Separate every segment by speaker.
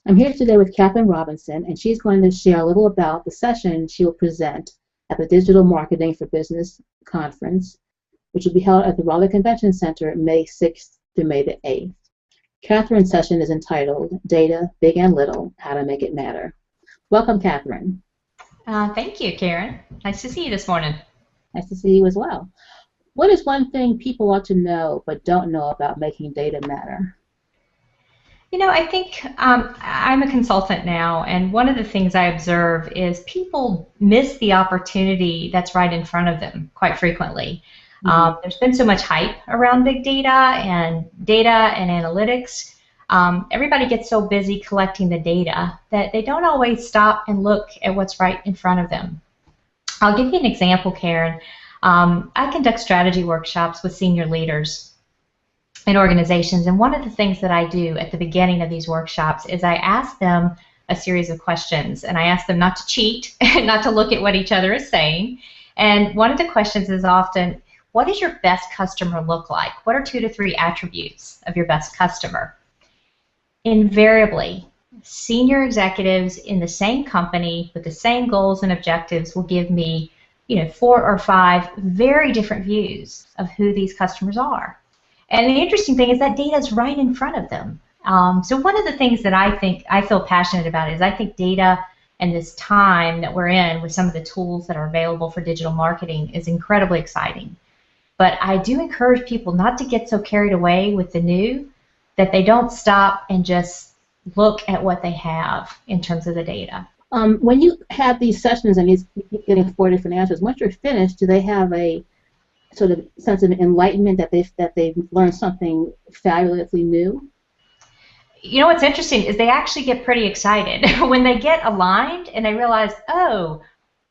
Speaker 1: I'm here today with Kathryn Robinson, and she's going to share a little about the session she will present at the Digital Marketing for Business Conference, which will be held at the Raleigh Convention Center May 6th to May the 8th. Kathryn's session is entitled Data, Big and Little, How to Make It Matter. Welcome, Kathryn.
Speaker 2: Thank you, Karen. Nice to see you this morning.
Speaker 1: Nice to see you as well. What is one thing people ought to know but don't know about making data matter?
Speaker 2: You know, I think I'm a consultant now, and one of the things I observe is people miss the opportunity that's right in front of them quite frequently. There's been so much hype around big data and analytics. Everybody gets so busy collecting the data that they don't always stop and look at what's right in front of them. I'll give you an example, Karen. I conduct strategy workshops with senior leaders in organizations, and one of the things that I do at the beginning of these workshops is I ask them a series of questions, and I ask them not to cheat, not to look at what each other is saying. And one of the questions is often, what does your best customer look like? What are 2 to 3 attributes of your best customer? Invariably, senior executives in the same company with the same goals and objectives will give me, 4 or 5 very different views of who these customers are. And the interesting thing is that data is right in front of them. So one of the things that I feel passionate about is I think data and this time that we're in with some of the tools that are available for digital marketing is incredibly exciting. But I do encourage people not to get so carried away with the new that they don't stop and just look at what they have in terms of the data.
Speaker 1: When you have these sessions and you're getting 4 different answers, once you're finished, do they have a sort of sense of enlightenment that they've learned something fabulously new?
Speaker 2: You know what's interesting is they actually get pretty excited when they get aligned and they realize, oh,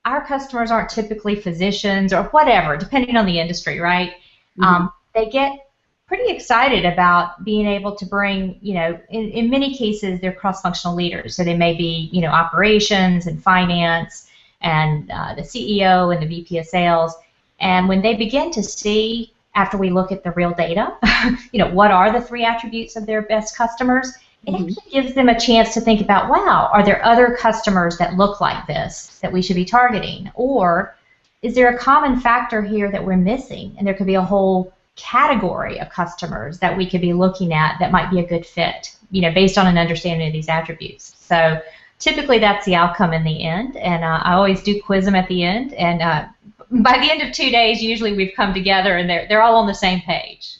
Speaker 2: our customers aren't typically physicians or whatever, depending on the industry, right? Mm-hmm. They get pretty excited about being able to bring, in many cases they're cross-functional leaders, so they may be, operations and finance and the CEO and the VP of sales. And when they begin to see, after we look at the real data, what are the 3 attributes of their best customers, it actually gives them a chance to think about, wow, are there other customers that look like this that we should be targeting? Or is there a common factor here that we're missing? And there could be a whole category of customers that we could be looking at that might be a good fit, based on an understanding of these attributes. So typically that's the outcome in the end, and I always do quiz them at the end, and by the end of 2 days, usually we've come together and they're all on the same page.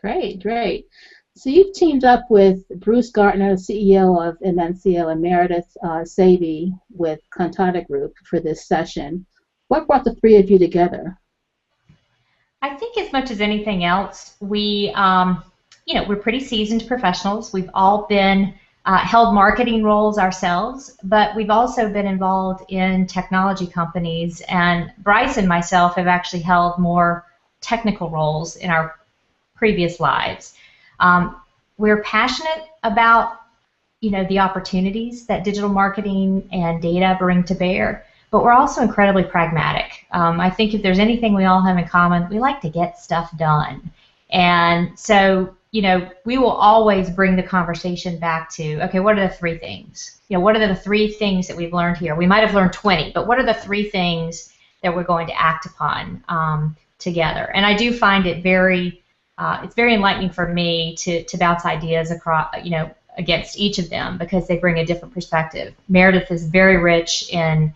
Speaker 1: Great, great. So you've teamed up with Bruce Gartner, CEO of MNCO, and Meredith Saby with Cantata Group for this session. What brought the 3 of you together?
Speaker 2: I think as much as anything else, we're pretty seasoned professionals. We've all been held marketing roles ourselves, but we've also been involved in technology companies, and Bryce and myself have actually held more technical roles in our previous lives. We're passionate about, the opportunities that digital marketing and data bring to bear, but we're also incredibly pragmatic. I think if there's anything we all have in common, we like to get stuff done. And so, we will always bring the conversation back to, okay, what are the 3 things? What are the 3 things that we've learned here? We might have learned 20, but what are the 3 things that we're going to act upon together? And I do find it it's very enlightening for me to bounce ideas across, against each of them because they bring a different perspective. Meredith is very rich in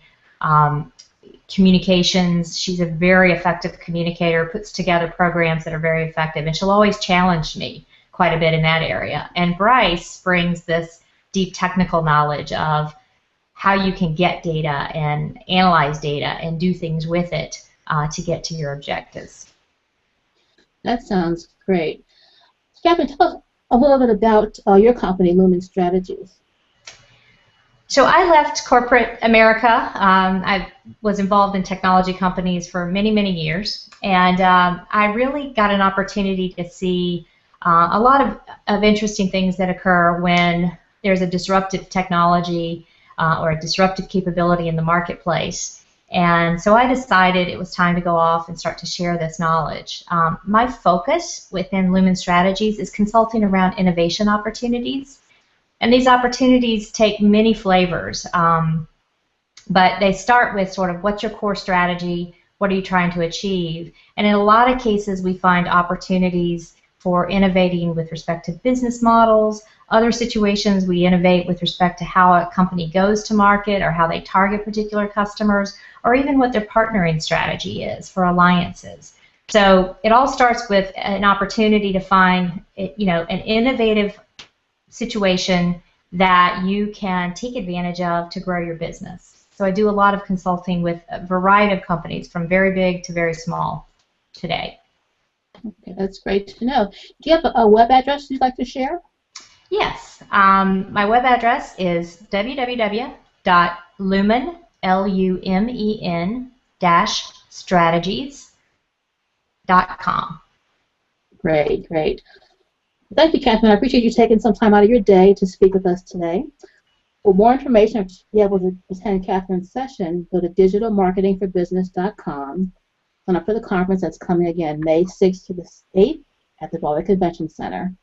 Speaker 2: communications. She's a very effective communicator, puts together programs that are very effective, and she'll always challenge me quite a bit in that area. And Bryce brings this deep technical knowledge of how you can get data and analyze data and do things with it to get to your objectives.
Speaker 1: That sounds great. Kathryn, tell us a little bit about your company, Lumen Strategies.
Speaker 2: So I left corporate America. I was involved in technology companies for many, many years, and I really got an opportunity to see a lot of interesting things that occur when there's a disruptive technology or a disruptive capability in the marketplace. And so I decided it was time to go off and start to share this knowledge. My focus within Lumen Strategies is consulting around innovation opportunities. And these opportunities take many flavors, but they start with sort of what's your core strategy, what are you trying to achieve, and in a lot of cases we find opportunities for innovating with respect to business models. Other situations we innovate with respect to how a company goes to market or how they target particular customers, or even what their partnering strategy is for alliances. So it all starts with an opportunity to find, an innovative situation that you can take advantage of to grow your business. So I do a lot of consulting with a variety of companies, from very big to very small today.
Speaker 1: Okay, that's great to know. Do you have a web address you'd like to share?
Speaker 2: Yes. My web address is www.lumen-strategies.com.
Speaker 1: Great, great. Thank you, Kathryn. I appreciate you taking some time out of your day to speak with us today. For more information or to be able to attend Kathryn's session, go to digitalmarketingforbusiness.com. Sign up for the conference that's coming again May 6th to the 8th at the Raleigh Convention Center.